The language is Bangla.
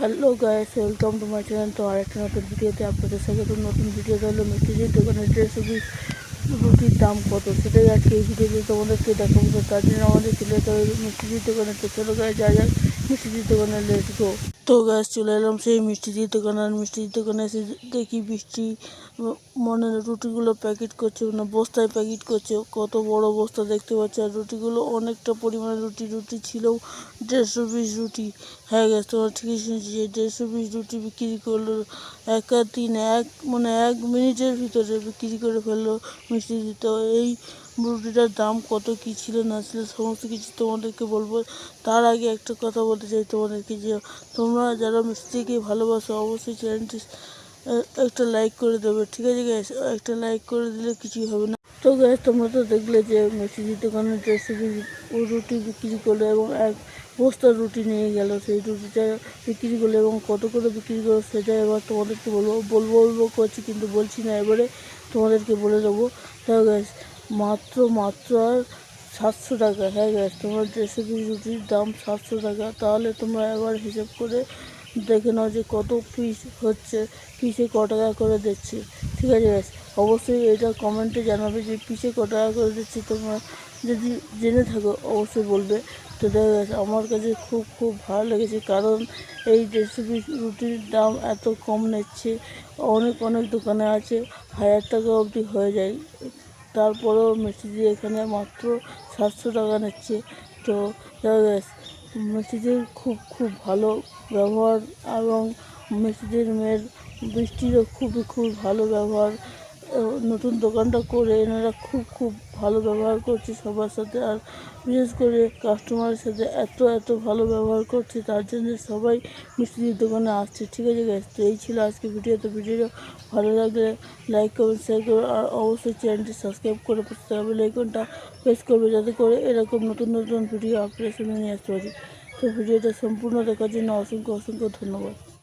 Hello guys, welcome to my channel. তো আরেকটা নতুন ভিডিওতে আপনাদের স্বাগত। নতুন ভিডিওতে হলো মিষ্টির দোকানের রুটির দাম কত, সেটাই আজকে এই ভিডিওতে তোমাদেরকে দেখাবো। তো তার জন্য আমাদের চলে যেতে হবে মিষ্টির দোকানে। তো চলো গাইস, যা যাক মিষ্টির দোকানে, লেটস গো। তো গাইস, চলে এলাম সেই মিষ্টির দোকানে। আর মিষ্টির দোকানে এসে দেখি বৃষ্টি মানে রুটিগুলো প্যাকেট করছে, মানে বস্তায় প্যাকেট করছে। কত বড় বস্তা দেখতে পাচ্ছি। আর রুটিগুলো অনেকটা পরিমাণে রুটি ছিল 150 পিস রুটি। হ্যাঁ গ্যাস, তোমার ঠিকই শুনছি যে 150 পিস রুটি বিক্রি করলো এক মিনিটের ভিতরে বিক্রি করে ফেললো মিষ্টি দিতে। এই রুটিটার দাম কত কী ছিল না ছিল সমস্ত কিছু তোমাদেরকে বলবো। তার আগে একটা কথা বলতে চাই তোমাদেরকে, যে তোমরা যারা মিষ্টিকে ভালোবাসো অবশ্যই চ্যানেলটি একটা লাইক করে দেবে, ঠিক আছে গ্যাস? একটা লাইক করে দিলে কিছুই হবে না। তো গ্যাস, তোমরা তো দেখলে যে মিষ্টির দোকানে 150 পিস রুটি বিক্রি করলো এবং এক বস্তার রুটি নিয়ে গেল। সেই রুটিটা বিক্রি করলো এবং কত করে বিক্রি করলো সেটা এবার তোমাদেরকে বলবো করছি, কিন্তু বলছি না, এবারে তোমাদেরকে বলে দেবো। তাও গ্যাস, মাত্র আর 700 টাকা। হ্যাঁ গ্যাস, তোমার 150 পিস রুটির দাম 700 টাকা। তাহলে তোমরা এবার হিসেব করে দেখে নাও যে কত পিস হচ্ছে, পিসে ক টাকা করে দিচ্ছে, ঠিক আছে গ্যাস? অবশ্যই এটা কমেন্টে জানাবে যে পিসে ক টাকা করে দিচ্ছি। তোমরা যদি জেনে থাকো অবশ্যই বলবে। তো দেখা গেছে আমার কাছে খুব ভালো লেগেছে, কারণ এই 150 পিস রুটির দাম এত কম নিচ্ছে। অনেক দোকানে আছে 1000 টাকা অবধি হয়ে যায়, তারপরেও মিষ্টিদি এখানে মাত্র 700 টাকা নিচ্ছে। তো দেখা গেছে মিষ্টিদির খুব ভালো ব্যবহার, এবং মিষ্টিদির মেয়ের বৃষ্টিরও খুব ভালো ব্যবহার। নতুন দোকানটা করে এনারা খুব ভালো ব্যবহার করছে সবার সাথে। আর বিশেষ করে কাস্টমারের সাথে এত ভালো ব্যবহার করছে, তার জন্য সবাই মিষ্টির দোকানে আসছে, ঠিক আছে গ্যাস? তো এই ছিল আজকে ভিডিও। তো ভিডিওটা ভালো লাগলে লাইক করবেন, শেয়ার করবেন, আর অবশ্যই চ্যানেলটি সাবস্ক্রাইব করে বেল আইকনটা প্রেস করবে, যাতে করে এরকম নতুন ভিডিও আপনাদের সামনে নিয়ে আসতে পারি। তো ভিডিওটা সম্পূর্ণ দেখার জন্য অসংখ্য ধন্যবাদ।